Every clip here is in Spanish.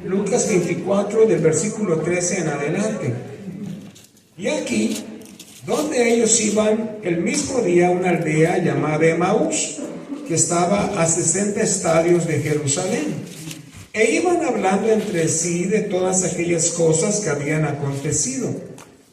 Lucas 24, del versículo 13 en adelante. Y aquí, donde ellos iban el mismo día a una aldea llamada Emaús, que estaba a 60 estadios de Jerusalén, e iban hablando entre sí de todas aquellas cosas que habían acontecido.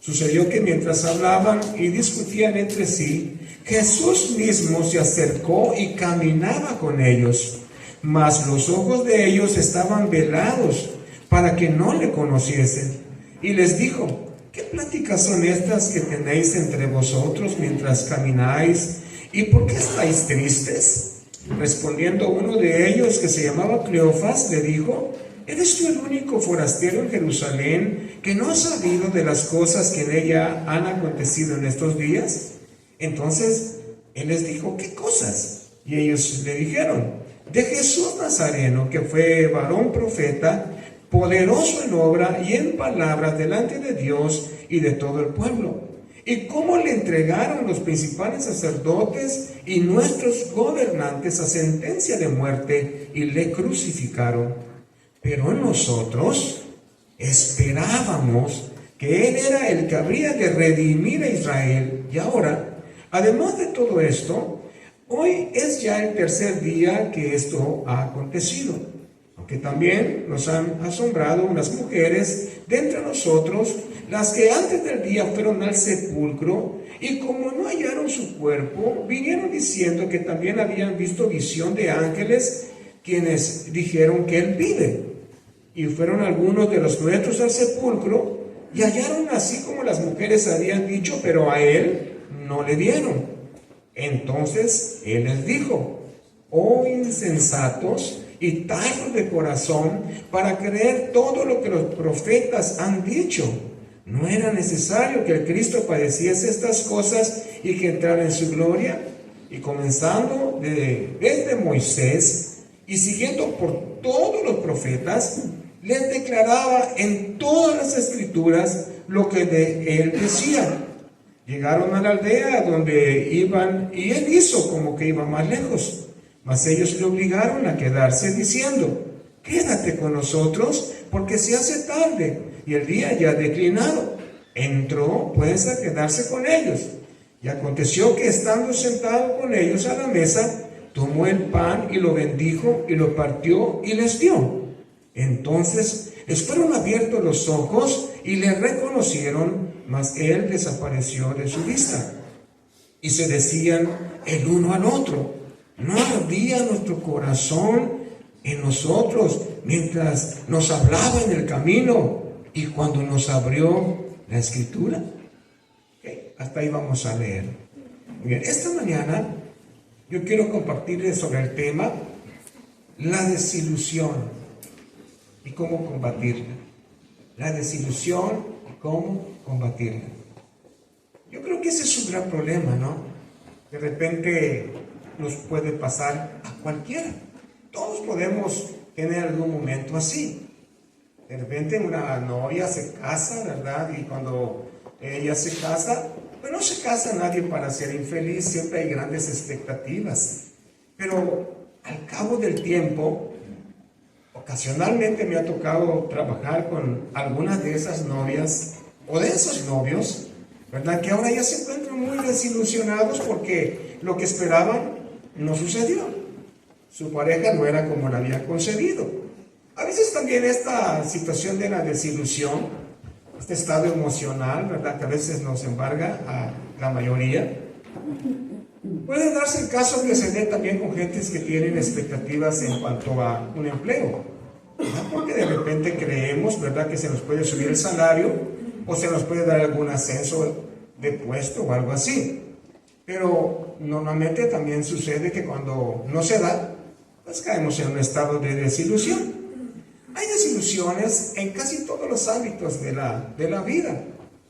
Sucedió que mientras hablaban y discutían entre sí, Jesús mismo se acercó y caminaba con ellos, mas los ojos de ellos estaban velados para que no le conociesen. Y les dijo: ¿qué pláticas son estas que tenéis entre vosotros mientras camináis? ¿Y por qué estáis tristes? Respondiendo uno de ellos, que se llamaba Cleofas, le dijo: ¿eres tú el único forastero en Jerusalén que no ha sabido de las cosas que en ella han acontecido en estos días? Entonces él les dijo: ¿qué cosas? Y ellos le dijeron: de Jesús Nazareno, que fue varón profeta, poderoso en obra y en palabras delante de Dios y de todo el pueblo, y cómo le entregaron los principales sacerdotes y nuestros gobernantes a sentencia de muerte y le crucificaron. Pero nosotros esperábamos que Él era el que habría de redimir a Israel. Y ahora, además de todo esto, hoy es ya el tercer día que esto ha acontecido. Aunque también nos han asombrado unas mujeres de entre nosotros, las que antes del día fueron al sepulcro, y como no hallaron su cuerpo, vinieron diciendo que también habían visto visión de ángeles, quienes dijeron que Él vive. Y fueron algunos de los nuestros al sepulcro, y hallaron así como las mujeres habían dicho, pero a Él no le dieron. Entonces Él les dijo: oh insensatos y tardos de corazón para creer todo lo que los profetas han dicho. ¿No era necesario que el Cristo padeciese estas cosas y que entrara en su gloria? Y comenzando desde Moisés y siguiendo por todos los profetas, les declaraba en todas las escrituras lo que de él decía. Llegaron a la aldea donde iban, y él hizo como que iba más lejos. Mas ellos le obligaron a quedarse, diciendo: quédate con nosotros, porque se hace tarde y el día ya ha declinado. Entró pues a quedarse con ellos. Y aconteció que, estando sentado con ellos a la mesa, tomó el pan y lo bendijo y lo partió y les dio. Entonces les fueron abiertos los ojos y le reconocieron, mas él desapareció de su vista. Y se decían el uno al otro: ¿no ardía nuestro corazón en nosotros mientras nos hablaba en el camino y cuando nos abrió la escritura? Okay, hasta ahí vamos a leer. Muy bien, esta mañana yo quiero compartirles sobre el tema la desilusión y cómo combatirla. La desilusión y cómo combatirla. Yo creo que ese es un gran problema, ¿no? De repente nos puede pasar a cualquiera. Todos podemos tener algún momento así. De repente una novia se casa, ¿verdad? Y cuando ella se casa, pues no se casa nadie para ser infeliz, siempre hay grandes expectativas. Pero al cabo del tiempo, ocasionalmente me ha tocado trabajar con algunas de esas novias o de esos novios, ¿verdad? Que ahora ya se encuentran muy desilusionados porque lo que esperaban no sucedió. Su pareja no era como la había concebido. A veces también esta situación de la desilusión, este estado emocional, ¿verdad?, que a veces nos embarga a la mayoría, puede darse el caso que se dé también con gentes que tienen expectativas en cuanto a un empleo, ¿verdad? Porque de repente creemos, ¿verdad?, que se nos puede subir el salario o se nos puede dar algún ascenso de puesto o algo así. Pero normalmente también sucede que cuando no se da, pues caemos en un estado de desilusión. Hay desilusiones en casi todos los ámbitos de la vida,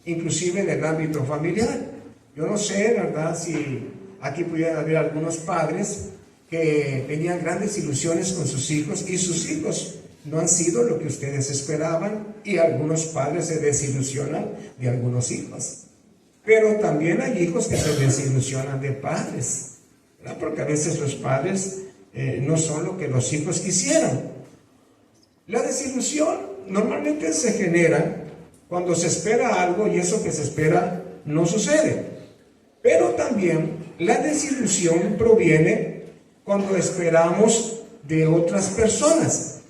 inclusive en el ámbito familiar. Yo no sé, ¿verdad?, si aquí pudieran haber algunos padres que tenían grandes ilusiones con sus hijos y sus hijos no han sido lo que ustedes esperaban, y algunos padres se desilusionan de algunos hijos. Pero también hay hijos que se desilusionan de padres, ¿verdad? Porque a veces los padres no son lo que los hijos quisieran. La desilusión normalmente se genera cuando se espera algo y eso que se espera no sucede. Pero también la desilusión proviene cuando esperamos de otras personas.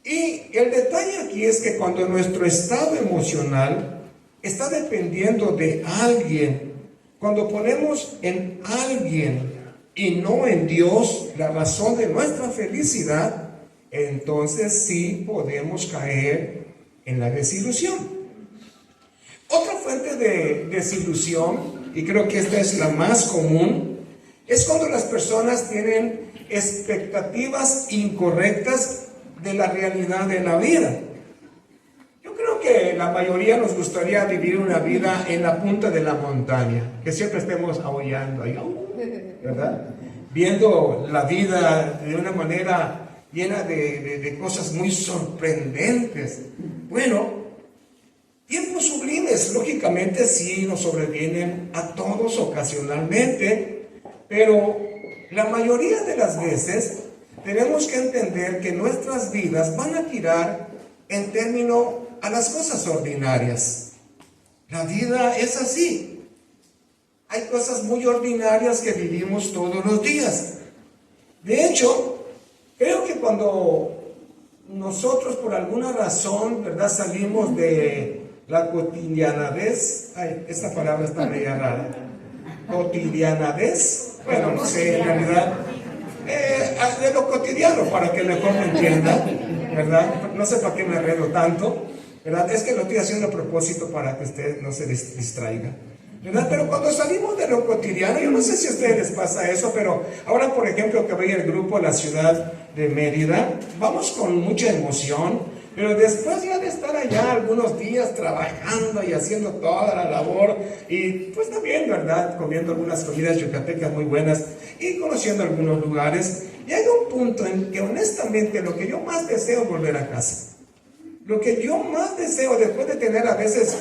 Y el detalle aquí es que cuando nuestro estado emocional está dependiendo de alguien, cuando ponemos en alguien y no en Dios la razón de nuestra felicidad, entonces sí podemos caer en la desilusión. Otra fuente de desilusión, y creo que esta es la más común, es cuando las personas tienen expectativas incorrectas de la realidad de la vida. Yo creo que la mayoría nos gustaría vivir una vida en la punta de la montaña, que siempre estemos aullando ahí, ¿verdad? Viendo la vida de una manera llena de cosas muy sorprendentes. Bueno, tiempos sublimes, lógicamente sí nos sobrevienen a todos ocasionalmente, pero la mayoría de las veces tenemos que entender que nuestras vidas van a girar en término a las cosas ordinarias. La vida es así. Hay cosas muy ordinarias que vivimos todos los días. De hecho, creo que cuando nosotros por alguna razón, ¿verdad?, salimos de la cotidianadez, esta palabra está media rara, cotidianadez, bueno, no sé, en realidad, de lo cotidiano, para que mejor me entienda, ¿verdad? No sé para qué me arreglo tanto, ¿verdad? Es que lo estoy haciendo a propósito para que usted no se distraiga, ¿verdad? Pero cuando salimos de lo cotidiano, yo no sé si a ustedes les pasa eso, pero ahora, por ejemplo, que voy al grupo a la ciudad de Mérida, vamos con mucha emoción, pero después ya de estar allá algunos días trabajando y haciendo toda la labor, y pues también, ¿verdad?, comiendo algunas comidas yucatecas muy buenas y conociendo algunos lugares, llega un punto en que honestamente lo que yo más deseo es volver a casa. Lo que yo más deseo, después de tener a veces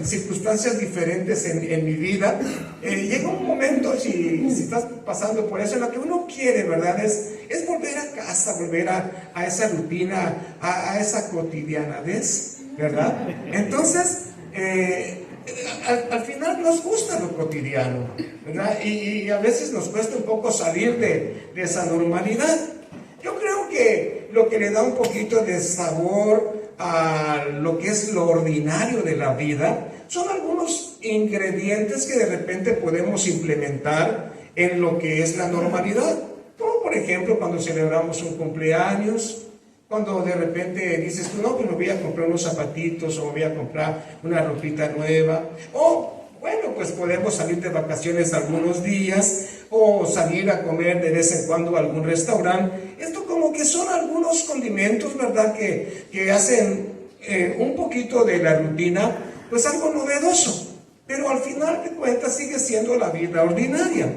circunstancias diferentes en mi vida, llega un momento, si estás pasando por eso, en lo que uno quiere, ¿verdad?, es volver a casa, volver a esa rutina, a esa cotidianadez, ¿verdad? Entonces, al final nos gusta lo cotidiano, ¿verdad? Y a veces nos cuesta un poco salir de esa normalidad. Yo creo que lo que le da un poquito de sabor a lo que es lo ordinario de la vida son algunos ingredientes que de repente podemos implementar en lo que es la normalidad. Como por ejemplo cuando celebramos un cumpleaños, cuando de repente dices tú, no, pues me voy a comprar unos zapatitos o me voy a comprar una ropita nueva, o bueno, pues podemos salir de vacaciones algunos días o salir a comer de vez en cuando a algún restaurante. Esto como que son algunos condimentos, ¿verdad?, que hacen un poquito de la rutina, pues algo novedoso. Pero al final de cuentas sigue siendo la vida ordinaria.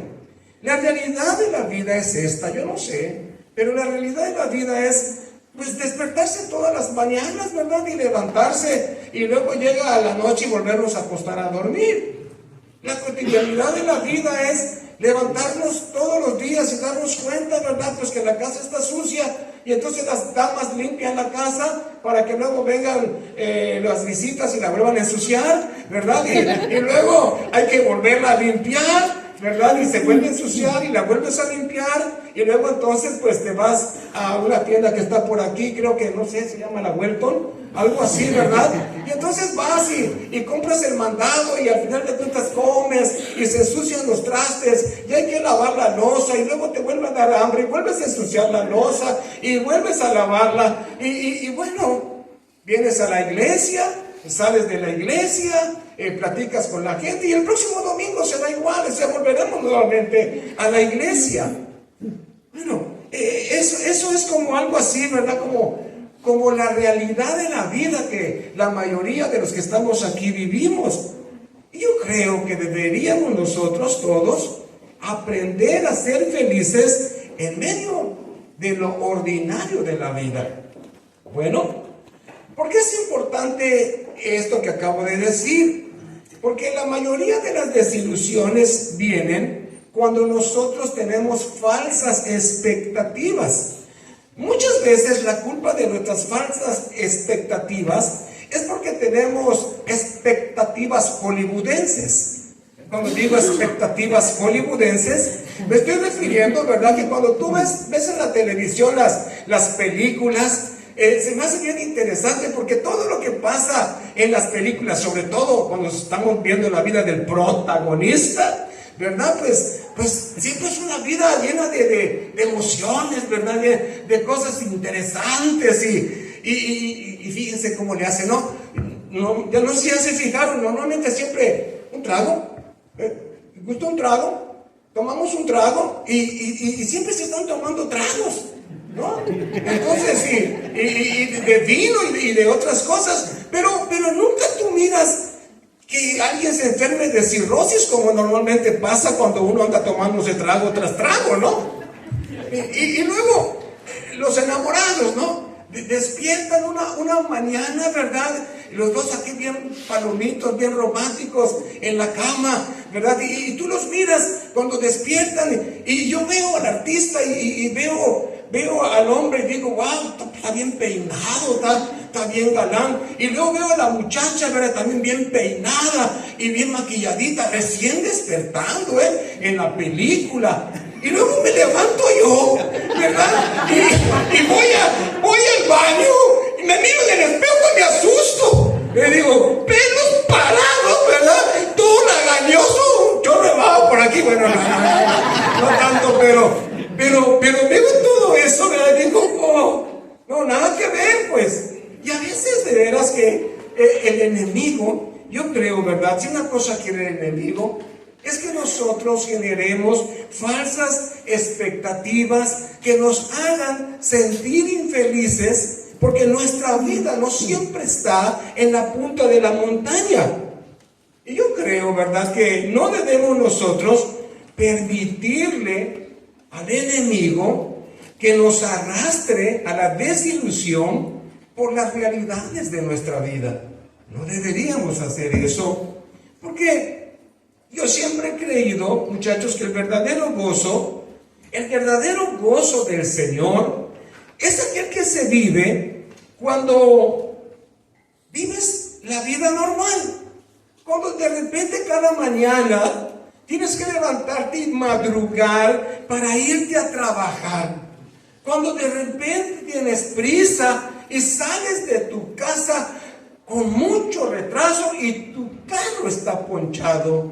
La realidad de la vida es esta, yo no sé, pero la realidad de la vida es pues despertarse todas las mañanas, ¿verdad?, y levantarse, y luego llega a la noche y volvernos a acostar a dormir. La cotidianidad de la vida es levantarnos todos los días y darnos cuenta, ¿verdad?, pues que la casa está sucia, y entonces las damas limpian la casa para que luego vengan las visitas y la vuelvan a ensuciar, ¿verdad? Y luego hay que volverla a limpiar, ¿verdad? Y se vuelve a ensuciar y la vuelves a limpiar, y luego entonces pues te vas a una tienda que está por aquí, creo que no sé, se llama la Welton, algo así, ¿verdad? Y entonces vas y compras el mandado, y al final de cuentas comes y se ensucian los trastes y hay que lavar la loza, y luego te vuelve a dar hambre y vuelves a ensuciar la loza y vuelves a lavarla, y bueno, vienes a la iglesia, sales de la iglesia, platicas con la gente, y el próximo domingo será igual, o sea, volveremos nuevamente a la iglesia. Bueno, eso es como algo así, ¿verdad? Como la realidad de la vida que la mayoría de los que estamos aquí vivimos. Y yo creo que deberíamos nosotros todos aprender a ser felices en medio de lo ordinario de la vida. Bueno, ¿por qué es importante esto que acabo de decir? Porque la mayoría de las desilusiones vienen cuando nosotros tenemos falsas expectativas. Muchas veces la culpa de nuestras falsas expectativas es porque tenemos expectativas hollywoodenses. Cuando digo expectativas hollywoodenses, me estoy refiriendo, ¿verdad? Que cuando tú ves en la televisión las películas, se me hace bien interesante porque todo lo que pasa en las películas, sobre todo cuando estamos viendo la vida del protagonista, ¿verdad? Pues siempre es una vida llena de emociones, ¿verdad? De cosas interesantes y fíjense cómo le hace, ¿no? Ya no se hace fijar, normalmente siempre un trago, gusta un trago, tomamos un trago y siempre se están tomando tragos, ¿no? Entonces, y de vino y de otras cosas, pero nunca tú miras que alguien se enferme de cirrosis, como normalmente pasa cuando uno anda tomándose trago tras trago, ¿no? Y luego, los enamorados, ¿no? Despiertan una mañana, ¿verdad? Los dos aquí bien palomitos, bien románticos en la cama, ¿verdad? Y tú los miras cuando despiertan y yo veo al artista y veo al hombre y digo, wow, está bien peinado, está bien galán. Y luego veo a la muchacha, ¿verdad? También bien peinada y bien maquilladita, recién despertando, en la película. Y luego me levanto yo, ¿verdad? Y voy al baño y me miro en el espejo y me asusto. Le digo, pelos parados, ¿verdad? Todo lagañoso, un chorro de bajo por aquí. Bueno, no tanto, pero veo todo eso, ¿verdad? Y digo, oh, no, nada que ver, pues. Y a veces de veras que el enemigo, yo creo, ¿verdad? Si una cosa quiere el enemigo, es que nosotros generemos falsas expectativas que nos hagan sentir infelices, porque nuestra vida no siempre está en la punta de la montaña. Y yo creo, ¿verdad?, que no debemos nosotros permitirle al enemigo que nos arrastre a la desilusión por las realidades de nuestra vida. No deberíamos hacer eso, porque yo siempre he creído, muchachos, que el verdadero gozo del Señor es aquel que se vive cuando vives la vida normal. Cuando de repente cada mañana tienes que levantarte y madrugar para irte a trabajar. Cuando de repente tienes prisa y sales de tu casa con mucho retraso y tu carro está ponchado.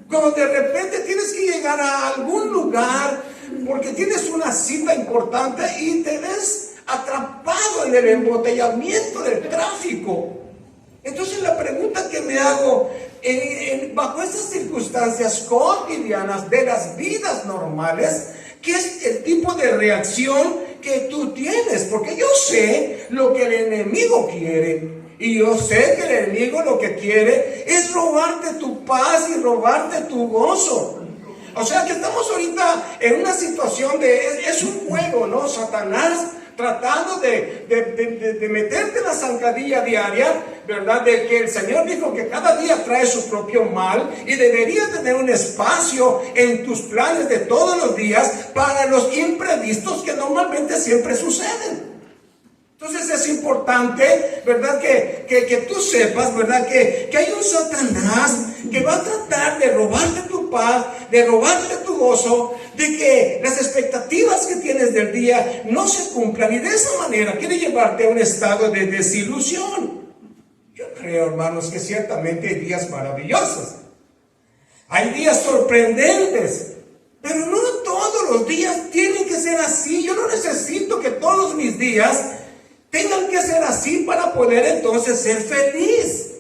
Cuando de repente tienes que llegar a algún lugar porque tienes una cita importante y te ves atrapado en el embotellamiento del tráfico. Entonces la pregunta que me hago, bajo estas circunstancias cotidianas de las vidas normales, ¿qué es el tipo de reacción que tú tienes? Porque yo sé lo que el enemigo quiere. Y yo sé que el enemigo lo que quiere es robarte tu paz y robarte tu gozo. O sea que estamos ahorita en una situación es un juego, ¿no? Satanás tratando de meterte en la zancadilla diaria, ¿verdad? De que el Señor dijo que cada día trae su propio mal y deberías tener un espacio en tus planes de todos los días para los imprevistos que normalmente siempre suceden. Entonces es importante, ¿verdad? Que tú sepas, ¿verdad? Que hay un Satanás que va a tratar de robarte tu paz, de robarte tu gozo, de que las expectativas que tienes del día no se cumplan y de esa manera quiere llevarte a un estado de desilusión. Yo creo, hermanos, que ciertamente hay días maravillosos. Hay días sorprendentes. Pero no todos los días tienen que ser así. Yo no necesito que todos mis días tengan que ser así para poder entonces ser feliz.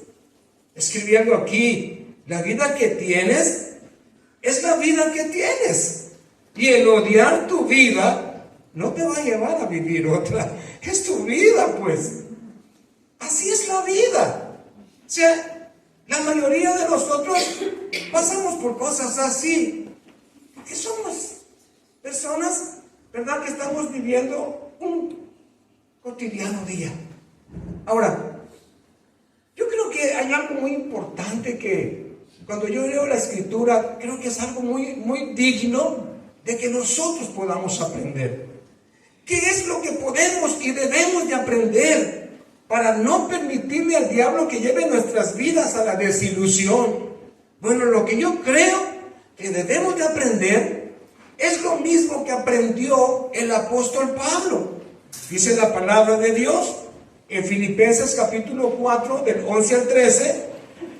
Escribiendo aquí, la vida que tienes es la vida que tienes. Y el odiar tu vida no te va a llevar a vivir otra. Es tu vida, pues. Así es la vida. O sea, la mayoría de nosotros pasamos por cosas así. Porque somos personas, ¿verdad?, que estamos viviendo un cotidiano día. Ahora, yo creo que hay algo muy importante que cuando yo leo la Escritura, creo que es algo muy, muy digno de que nosotros podamos aprender. ¿Qué es lo que podemos y debemos de aprender para no permitirle al diablo que lleve nuestras vidas a la desilusión? Bueno, lo que yo creo que debemos de aprender es lo mismo que aprendió el apóstol Pablo. Dice la palabra de Dios en Filipenses capítulo 4 del 11 al 13.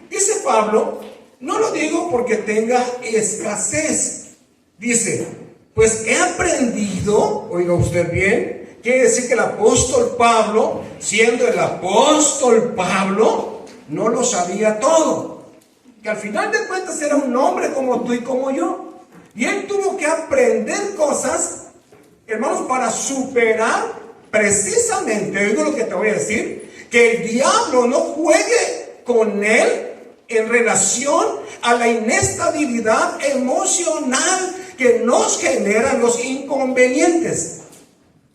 Dice Pablo, no lo digo porque tenga escasez. Dice, pues he aprendido, oiga usted bien, quiere decir que el apóstol Pablo, siendo el apóstol Pablo, no lo sabía todo. Que al final de cuentas era un hombre como tú y como yo. Y él tuvo que aprender cosas, hermanos, para superar precisamente, oigo lo que te voy a decir, que el diablo no juegue con él en relación a la inestabilidad emocional que nos generan los inconvenientes.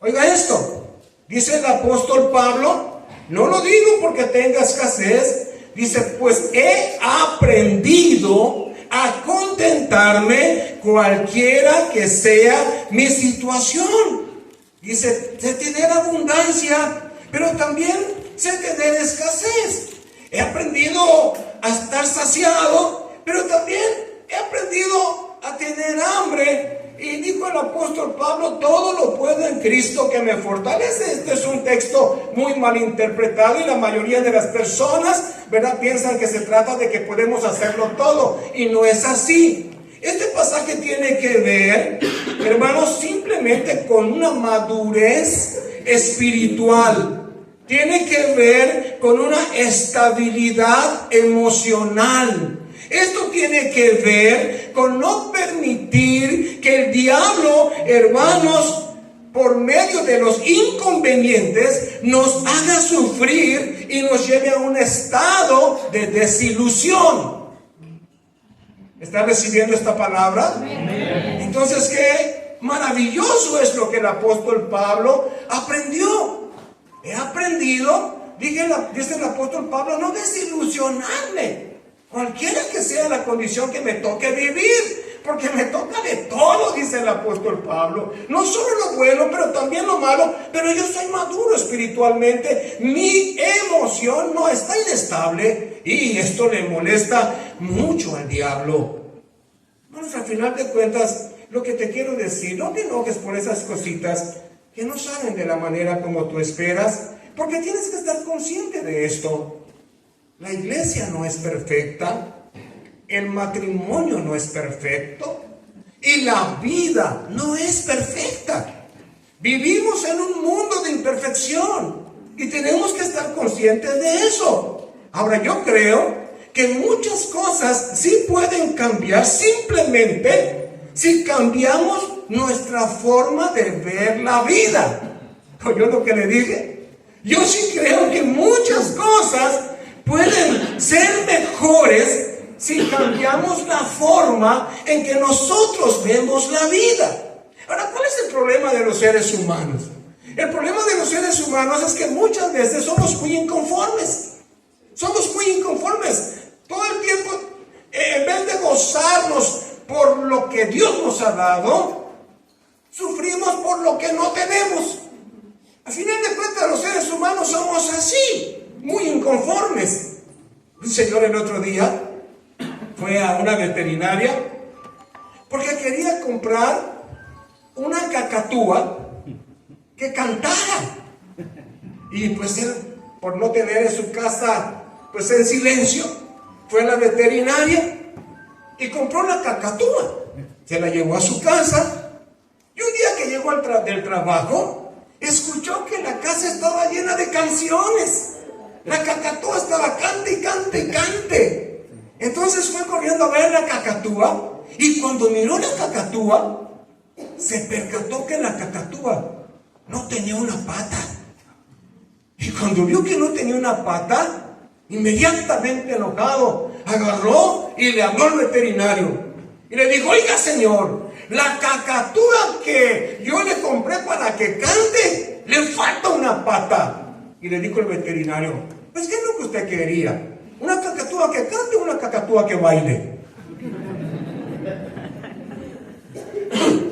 Oiga esto, dice el apóstol Pablo, no lo digo porque tenga escasez, dice, pues he aprendido a contentarme cualquiera que sea mi situación. Dice, sé tener abundancia, pero también sé tener escasez. He aprendido a estar saciado, pero también he aprendido a tener hambre. Y dijo el apóstol Pablo, todo lo puedo en Cristo que me fortalece. Este es un texto muy mal interpretado y la mayoría de las personas, ¿verdad?, piensan que se trata de que podemos hacerlo todo. Y no es así. Este pasaje tiene que ver, hermanos, simplemente con una madurez espiritual. Tiene que ver con una estabilidad emocional. Esto tiene que ver con no permitir que el diablo, hermanos, por medio de los inconvenientes, nos haga sufrir y nos lleve a un estado de desilusión. ¿Está recibiendo esta palabra? Amén. Entonces, qué maravilloso es lo que el apóstol Pablo aprendió. He aprendido, dice el apóstol Pablo, no desilusionarme. Cualquiera que sea la condición que me toque vivir, porque me toca de todo, dice el apóstol Pablo. No solo lo bueno, pero también lo malo, pero yo soy maduro espiritualmente. Mi emoción no está inestable y esto le molesta mucho al diablo. Bueno, al final de cuentas, lo que te quiero decir, no te enojes por esas cositas que no salen de la manera como tú esperas, porque tienes que estar consciente de esto. La iglesia no es perfecta, el matrimonio no es perfecto y la vida no es perfecta. Vivimos en un mundo de imperfección y tenemos que estar conscientes de eso. Ahora, yo creo que muchas cosas sí pueden cambiar simplemente si cambiamos nuestra forma de ver la vida. ¿Oyó lo que le dije? Yo sí creo que muchas cosas pueden ser mejores si cambiamos la forma en que nosotros vemos la vida. Ahora, ¿cuál es el problema de los seres humanos? El problema de los seres humanos es que muchas veces somos muy inconformes. Somos muy inconformes. Todo el tiempo, en vez de gozarnos por lo que Dios nos ha dado, sufrimos por lo que no tenemos. Al final de cuentas, los seres humanos somos así, muy inconformes. Un señor el otro día fue a una veterinaria porque quería comprar una cacatúa que cantara. Y pues él, por no tener en su casa, pues en silencio, fue a la veterinaria y compró la cacatúa. Se la llevó a su casa y un día que llegó del trabajo, escuchó que la casa estaba llena de canciones. La cacatúa estaba cante y cante y cante. Entonces fue corriendo a ver la cacatúa y cuando miró la cacatúa, se percató que la cacatúa no tenía una pata. Y cuando vio que no tenía una pata, inmediatamente enojado, agarró y le habló al veterinario. Y le dijo, oiga señor, la cacatúa que yo le compré para que cante, le falta una pata. Y le dijo el veterinario, pues ¿qué es lo que usted quería? ¿Una cacatúa que cante o una cacatúa que baile?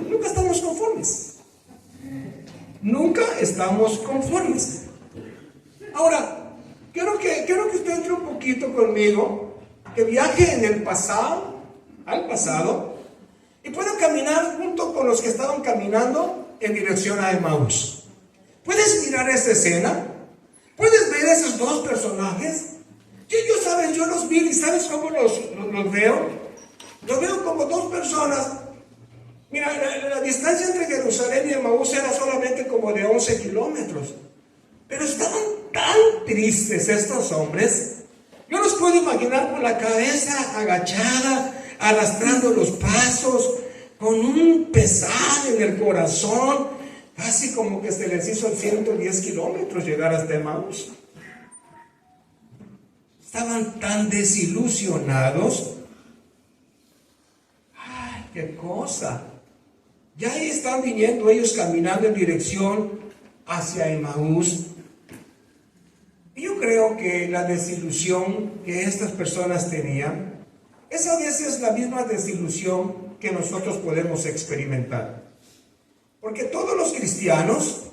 Nunca estamos conformes. Nunca estamos conformes. Ahora, quiero que usted entre un poquito conmigo, que viaje en el pasado, al pasado, y pueda caminar junto con los que estaban caminando en dirección a Emaús. ¿Puedes mirar esa escena? ¿Puedes ver esos dos personajes? Yo los vi, y ¿sabes cómo los veo? Los veo como dos personas. Mira, la distancia entre Jerusalén y Emaús era solamente como de 11 kilómetros. Pero estaban tan tristes estos hombres. Yo los puedo imaginar con la cabeza agachada, arrastrando los pasos, con un pesar en el corazón, casi como que se les hizo 110 kilómetros llegar hasta Emaús. Estaban tan desilusionados. ¡Ay, qué cosa! Ya ahí están viniendo ellos caminando en dirección hacia Emaús. Y yo creo que la desilusión que estas personas tenían es a veces la misma desilusión que nosotros podemos experimentar. Porque todos los cristianos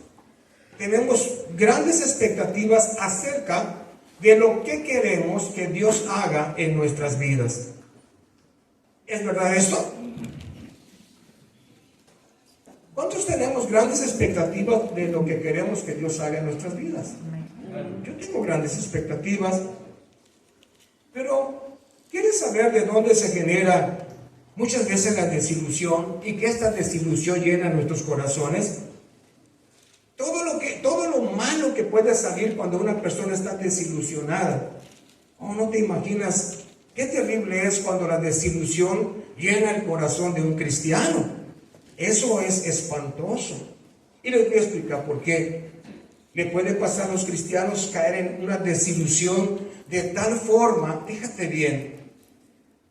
tenemos grandes expectativas acerca de lo que queremos que Dios haga en nuestras vidas. ¿Es verdad esto? ¿Cuántos tenemos grandes expectativas de lo que queremos que Dios haga en nuestras vidas? Yo tengo grandes expectativas, pero ¿quieres saber de dónde se genera muchas veces la desilusión y que esta desilusión llena nuestros corazones? Todo lo malo que puede salir cuando una persona está desilusionada. Oh, no te imaginas qué terrible es cuando la desilusión llena el corazón de un cristiano. Eso es espantoso. Y les voy a explicar por qué. Le puede pasar a los cristianos caer en una desilusión de tal forma, fíjate bien,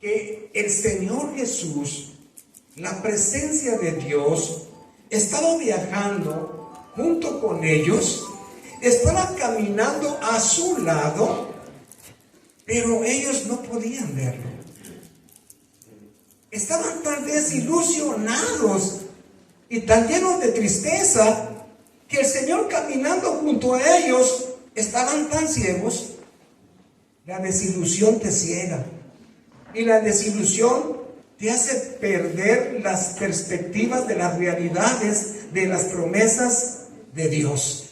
que el Señor Jesús, la presencia de Dios, estaba viajando junto con ellos, estaba caminando a su lado, pero ellos no podían verlo. Estaban tan desilusionados y tan llenos de tristeza que el Señor caminando junto a ellos estaban tan ciegos. La desilusión te ciega y la desilusión te hace perder las perspectivas de las realidades, de las promesas de Dios.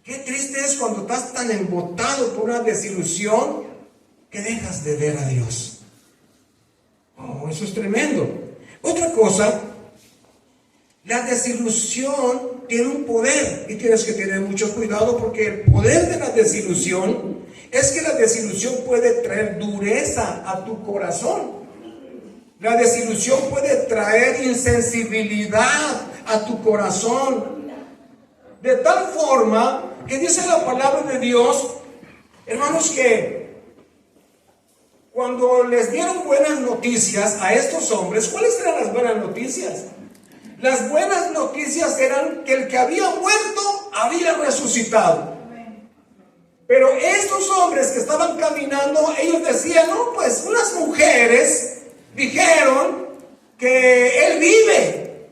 Qué triste es cuando estás tan embotado por una desilusión que dejas de ver a Dios. Oh, eso es tremendo. Otra cosa, la desilusión tiene un poder y tienes que tener mucho cuidado, porque el poder de la desilusión es que la desilusión puede traer dureza a tu corazón. La desilusión puede traer insensibilidad a tu corazón. De tal forma que dice la palabra de Dios, hermanos, que cuando les dieron buenas noticias a estos hombres, ¿cuáles eran las buenas noticias? Las buenas noticias eran que el que había muerto había resucitado. Pero estos hombres que estaban caminando, ellos decían, no, pues unas mujeres dijeron que él vive,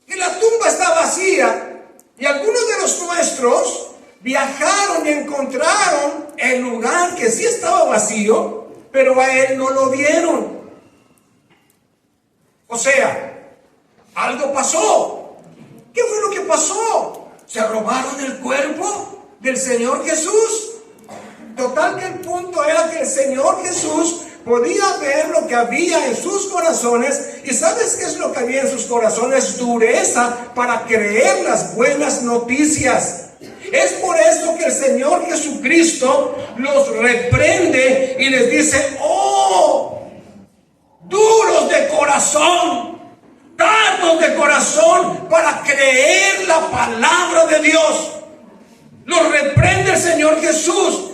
que la tumba está vacía. Y algunos de los nuestros viajaron y encontraron el lugar que sí estaba vacío, pero a él no lo vieron. O sea, algo pasó. ¿Qué fue lo que pasó? ¿Se robaron el cuerpo del Señor Jesús? Total, que el punto era que el Señor Jesús podía ver lo que había en sus corazones. ¿Y sabes qué es lo que había en sus corazones? Dureza para creer las buenas noticias. Es por eso que el Señor Jesucristo los reprende y les dice, oh, duros de corazón, tardos de corazón para creer la palabra de Dios. Los reprende el Señor Jesús.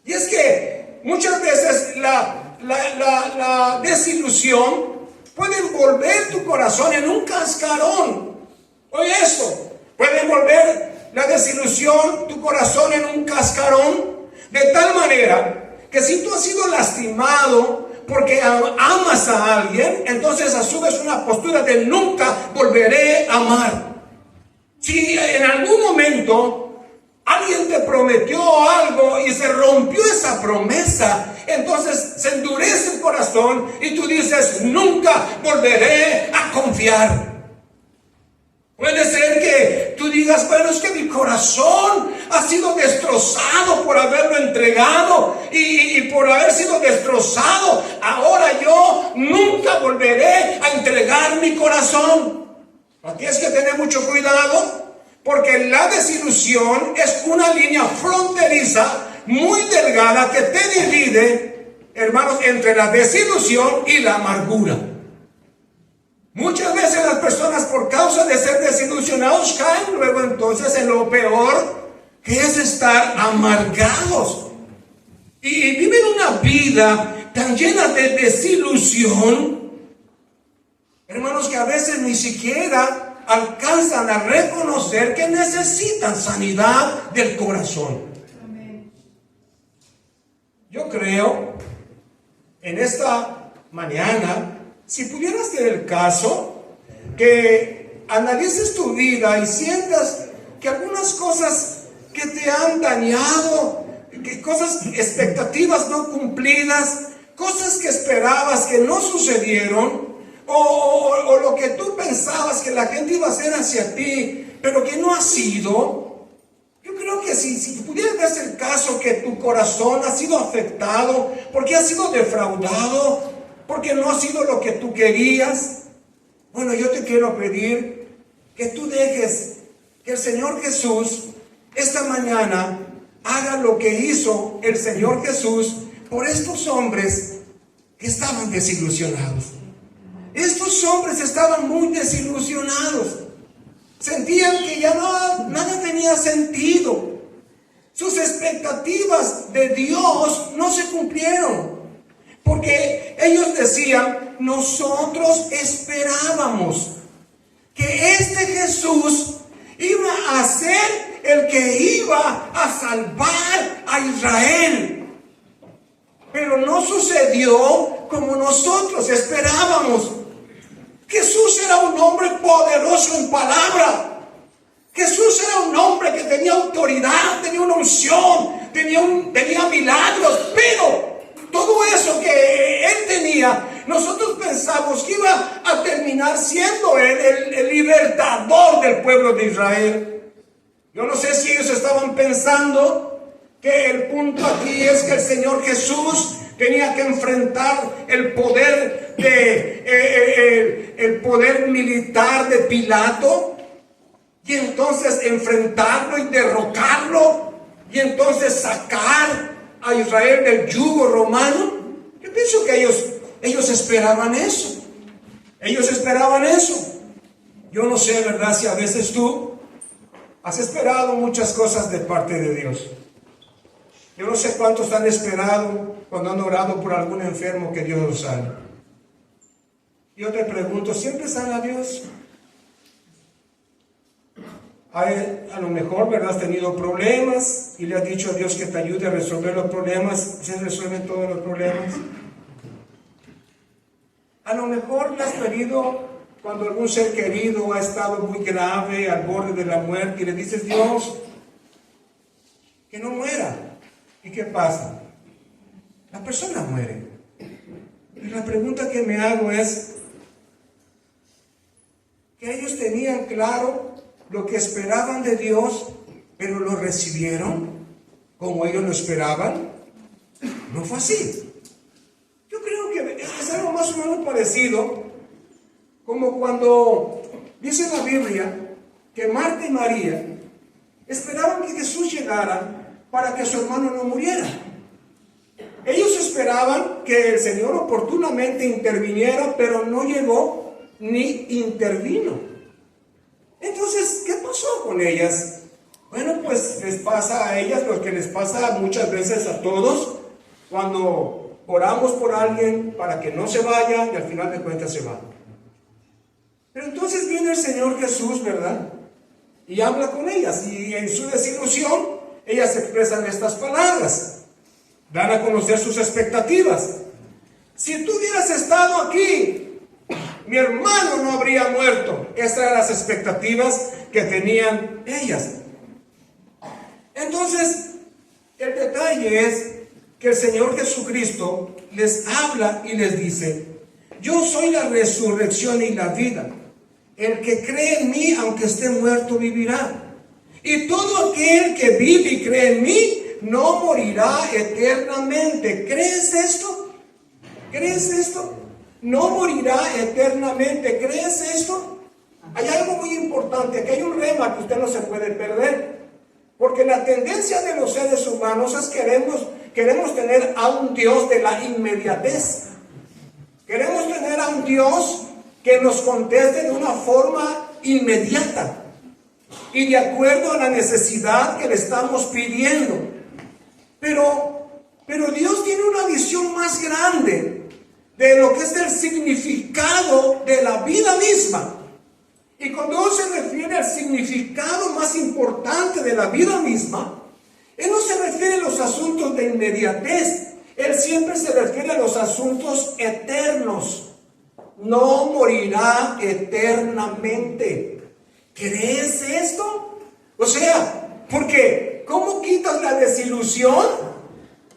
Y es que muchas veces la desilusión puede envolver tu corazón en un cascarón. Oye esto, puede envolver la desilusión tu corazón en un cascarón, de tal manera que si tú has sido lastimado porque amas a alguien, entonces asumes una postura de nunca volveré a amar. Si en algún momento alguien te prometió algo y se rompió esa promesa, entonces se endurece el corazón y tú dices, nunca volveré a confiar. Puede ser que tú digas, bueno, es que mi corazón ha sido destrozado por haberlo entregado y por haber sido destrozado, ahora yo nunca volveré a entregar mi corazón. Tienes que tener mucho cuidado, porque la desilusión es una línea fronteriza muy delgada que te divide, hermanos, entre la desilusión y la amargura. Muchas veces las personas, por causa de ser desilusionados, caen luego entonces en lo peor, que es estar amargados. Y viven una vida tan llena de desilusión, hermanos, que a veces ni siquiera alcanzan a reconocer que necesitan sanidad del corazón. Yo creo, en esta mañana, si pudieras tener el caso, que analices tu vida y sientas que algunas cosas que te han dañado, que cosas, expectativas no cumplidas, cosas que esperabas que no sucedieron, o lo que tú pensabas que la gente iba a hacer hacia ti, pero que no ha sido. Yo creo que si pudieras darse el caso que tu corazón ha sido afectado, porque ha sido defraudado, porque no ha sido lo que tú querías, bueno, yo te quiero pedir que tú dejes que el Señor Jesús esta mañana haga lo que hizo el Señor Jesús por estos hombres que estaban desilusionados. Estos hombres estaban muy desilusionados. Sentían que ya nada tenía sentido. Sus expectativas de Dios no se cumplieron. Porque ellos decían, nosotros esperábamos que este Jesús iba a ser el que iba a salvar a Israel. Pero no sucedió como nosotros esperábamos. Jesús era un hombre poderoso en palabra. Jesús era un hombre que tenía autoridad, tenía una unción, tenía milagros, pero todo eso que él tenía, nosotros pensamos que iba a terminar siendo él el libertador del pueblo de Israel. Yo no sé si ellos estaban pensando que el punto aquí es que el Señor Jesús tenía que enfrentar el poder el poder militar de Pilato, y entonces enfrentarlo y derrocarlo, y entonces sacar a Israel del yugo romano. Yo pienso que ellos esperaban eso. Ellos esperaban eso. Yo no sé, ¿verdad?, si a veces tú has esperado muchas cosas de parte de Dios. Yo no sé cuántos han esperado cuando han orado por algún enfermo que Dios los sane. Yo te pregunto, ¿siempre sana Dios? A lo mejor, ¿verdad?, has tenido problemas y le has dicho a Dios que te ayude a resolver los problemas. ¿Se resuelven todos los problemas? A lo mejor le has pedido cuando algún ser querido ha estado muy grave, al borde de la muerte, y le dices, Dios, que no muera. ¿Y qué pasa? La persona muere. Y la pregunta que me hago es, que ellos tenían claro lo que esperaban de Dios, pero lo recibieron como ellos lo esperaban. No fue así. Yo creo que es algo más o menos parecido, como cuando dice la Biblia que Marta y María esperaban que Jesús llegara para que su hermano no muriera. Ellos esperaban que el Señor oportunamente interviniera, pero no llegó ni intervino. Entonces, ¿qué pasó con ellas? Bueno, pues les pasa a ellas lo que les pasa muchas veces a todos, cuando oramos por alguien para que no se vaya y al final de cuentas se va. Pero entonces viene el Señor Jesús, ¿verdad?, y habla con ellas, y en su desilusión ellas expresan estas palabras, dan a conocer sus expectativas. Si tú hubieras estado aquí, mi hermano no habría muerto. Estas eran las expectativas que tenían ellas. Entonces, el detalle es que el Señor Jesucristo les habla y les dice: yo soy la resurrección y la vida. El que cree en mí, aunque esté muerto, vivirá. Y todo aquel que vive y cree en mí, no morirá eternamente. ¿Crees esto? ¿Crees esto? No morirá eternamente. ¿Crees esto? Hay algo muy importante, que hay un rema que usted no se puede perder. Porque la tendencia de los seres humanos es queremos tener a un Dios de la inmediatez. Queremos tener a un Dios que nos conteste de una forma inmediata y de acuerdo a la necesidad que le estamos pidiendo. Pero Dios tiene una visión más grande de lo que es el significado de la vida misma. Y cuando se refiere al significado más importante de la vida misma, Él no se refiere a los asuntos de inmediatez. Él siempre se refiere a los asuntos eternos. No morirá eternamente. ¿Crees esto? O sea, porque ¿cómo quitas la desilusión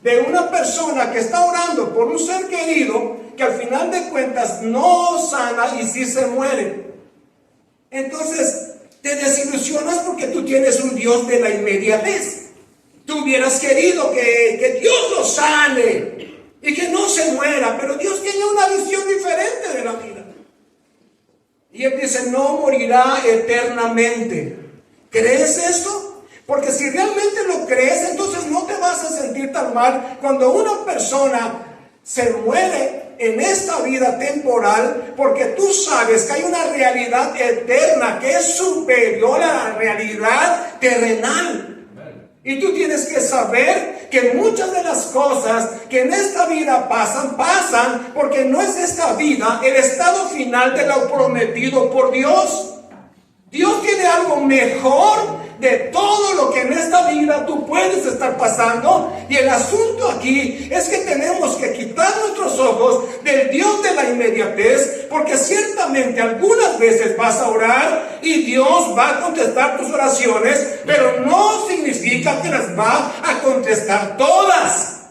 de una persona que está orando por un ser querido que al final de cuentas no sana y sí se muere? Entonces te desilusionas porque tú tienes un Dios de la inmediatez. Tú hubieras querido que Dios lo sane y que no se muera, pero Dios tiene una visión diferente de la vida. Y Él dice: no morirá eternamente. ¿Crees esto? Porque si realmente lo crees, entonces no te vas a sentir tan mal cuando una persona se muere en esta vida temporal, porque tú sabes que hay una realidad eterna que es superior a la realidad terrenal. Y tú tienes que saber que muchas de las cosas que en esta vida pasan porque no es esta vida el estado final de lo prometido por Dios. Dios tiene algo mejor de todo lo que en esta vida tú puedes estar pasando. Y el asunto aquí es que tenemos que quitar nuestros ojos del Dios de la inmediatez, porque ciertamente algunas veces vas a orar y Dios va a contestar tus oraciones, pero no significa que las va a contestar todas.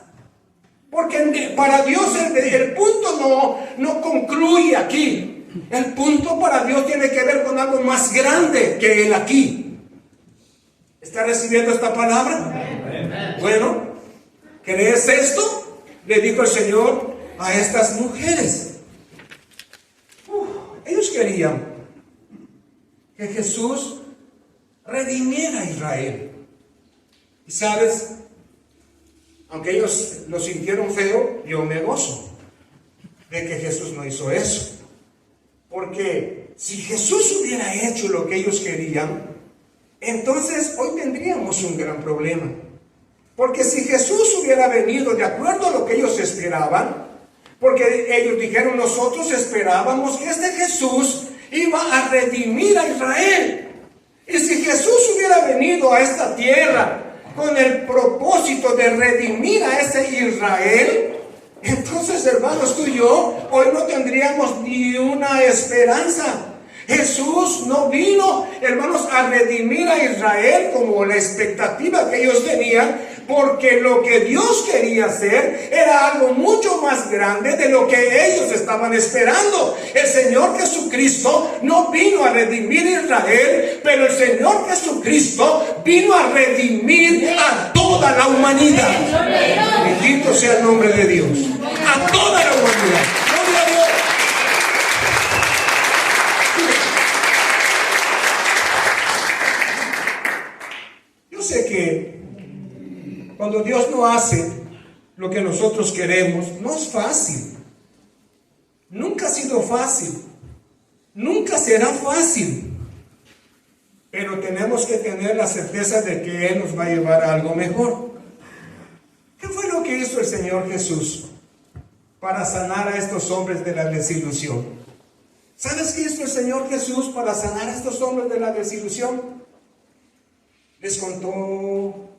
Porque para Dios el punto no concluye aquí. El punto para Dios tiene que ver con algo más grande que Él aquí. ¿Está recibiendo esta palabra? Amén. Bueno, ¿crees esto? Le dijo el Señor a estas mujeres. Ellos querían que Jesús redimiera a Israel. Y sabes, aunque ellos lo sintieron feo, yo me gozo de que Jesús no hizo eso. Porque si Jesús hubiera hecho lo que ellos querían, entonces hoy tendríamos un gran problema. Porque si Jesús hubiera venido de acuerdo a lo que ellos esperaban, porque ellos dijeron: nosotros esperábamos que este Jesús iba a redimir a Israel. Y si Jesús hubiera venido a esta tierra con el propósito de redimir a ese Israel, entonces, hermanos, tú y yo hoy no tendríamos ni una esperanza. Jesús no vino, hermanos, a redimir a Israel como la expectativa que ellos tenían, porque lo que Dios quería hacer era algo mucho más grande de lo que ellos estaban esperando. El Señor Jesucristo no vino a redimir a Israel, pero el Señor Jesucristo vino a redimir a toda la humanidad. Bendito sea el nombre de Dios. A toda la humanidad. Gloria a Dios. Yo sé que cuando Dios no hace lo que nosotros queremos, no es fácil. Nunca ha sido fácil. Nunca será fácil. Pero tenemos que tener la certeza de que Él nos va a llevar a algo mejor. ¿Qué fue lo que hizo el Señor Jesús para sanar a estos hombres de la desilusión? ¿Sabes qué hizo el Señor Jesús para sanar a estos hombres de la desilusión? Les contó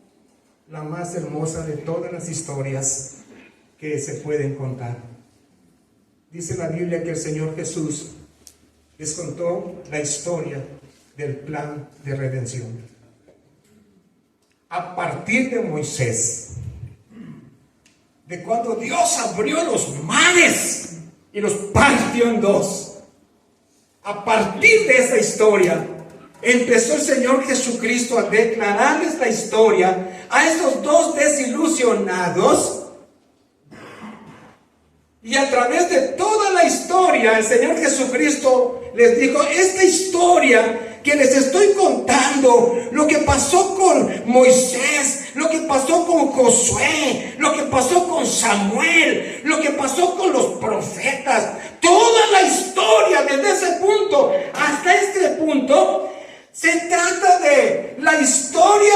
la más hermosa de todas las historias que se pueden contar. Dice la Biblia que el Señor Jesús les contó la historia del plan de redención. A partir de Moisés, de cuando Dios abrió los mares y los partió en dos, a partir de esa historia, empezó el Señor Jesucristo a declararles la historia a esos dos desilusionados. Y a través de toda la historia, el Señor Jesucristo les dijo: esta historia que les estoy contando, lo que pasó con Moisés, lo que pasó con Josué, lo que pasó con Samuel, lo que pasó con los profetas, toda la historia desde ese punto hasta este punto, se trata de la historia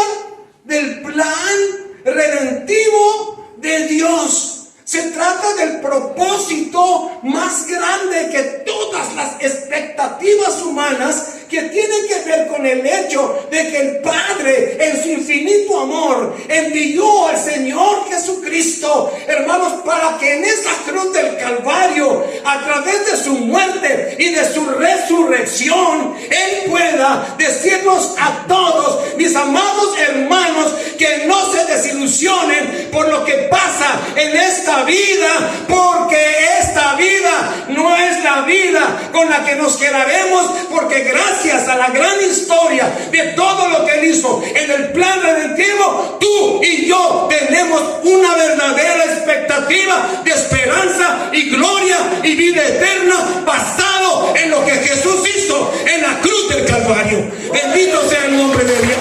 del plan redentivo de Dios. Se trata del propósito más grande que todas las expectativas humanas, que tienen que ver con el hecho de que el Padre, en su infinito amor, envió al Señor Jesucristo, hermanos, para que en esa cruz del Calvario, a través de su muerte y de su resurrección, Él pueda decirnos a todos, mis amados hermanos, que no se desilusionen por lo que pasa en esta vida, porque esta vida no es la vida con la que nos quedaremos, porque gracias a la gran historia de todo lo que Él hizo en el plan redentivo, tú y yo tenemos una verdadera expectativa de esperanza y gloria y vida eterna, basado en lo que Jesús hizo en la cruz del Calvario. Bendito sea el nombre de Dios.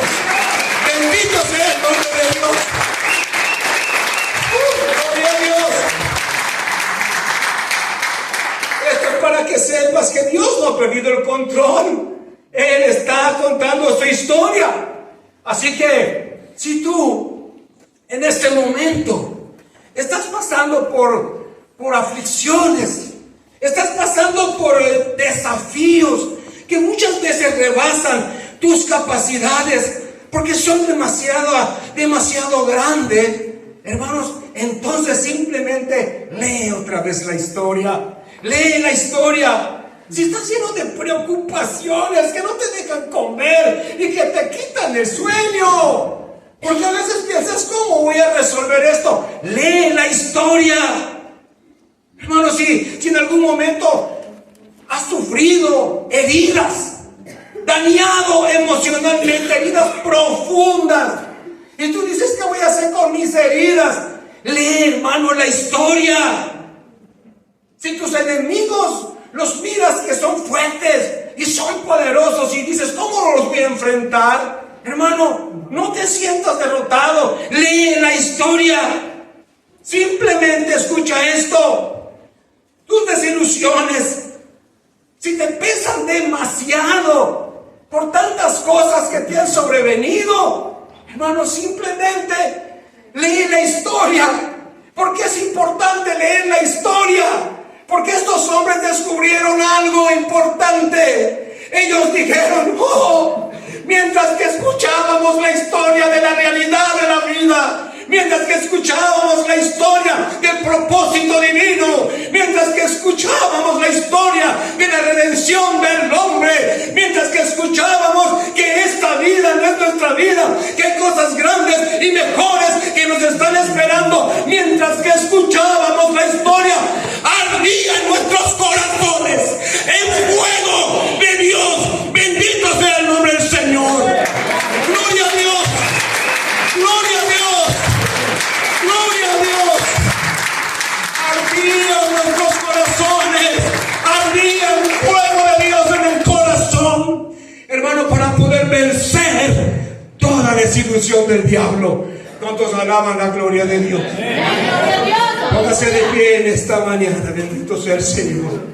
Bendito sea el nombre de Dios. Gloria a Dios. Esto es para que sepas que Dios no ha perdido el control. Él está contando su historia. Así que si tú en este momento estás pasando por aflicciones, estás pasando por desafíos que muchas veces rebasan tus capacidades porque son demasiado grandes, hermanos, entonces simplemente lee otra vez la historia. Lee la historia. Si estás lleno de preocupaciones que no te dejan comer y que te quitan el sueño, porque a veces piensas: ¿cómo voy a resolver esto? Lee la historia. Hermano, si en algún momento has sufrido heridas, dañado emocionalmente, heridas profundas, y tú dices: ¿qué voy a hacer con mis heridas? Lee, hermano, la historia. Si tus enemigos los miras que son fuertes y son poderosos y dices: ¿cómo los voy a enfrentar? Hermano, no te sientas derrotado. Lee la historia. Simplemente escucha esto. Tus desilusiones, si te pesan demasiado por tantas cosas que te han sobrevenido, hermano, simplemente lee la historia. ¿Por qué es importante leer la historia? Porque estos hombres descubrieron algo importante. Ellos dijeron: oh, mientras que escuchábamos la historia de la realidad de la vida, mientras que escuchábamos la historia del propósito divino, mientras que escuchábamos la historia de la redención del hombre, mientras que escuchábamos que esta vida no es nuestra vida, que hay cosas grandes y mejores que nos están esperando, mientras que escuchábamos la historia, ardía en nuestros corazones el fuego de Dios. Bendito sea el nombre del Señor. Gloria a Dios. Gloria a Dios. Gloria a Dios. Ardía en nuestros corazones. Ardía el fuego de Dios en el corazón, hermano, para poder vencer toda desilusión del diablo. ¿Cuántos alaban la gloria de Dios? Póngase de pie en esta mañana. Bendito sea el Señor.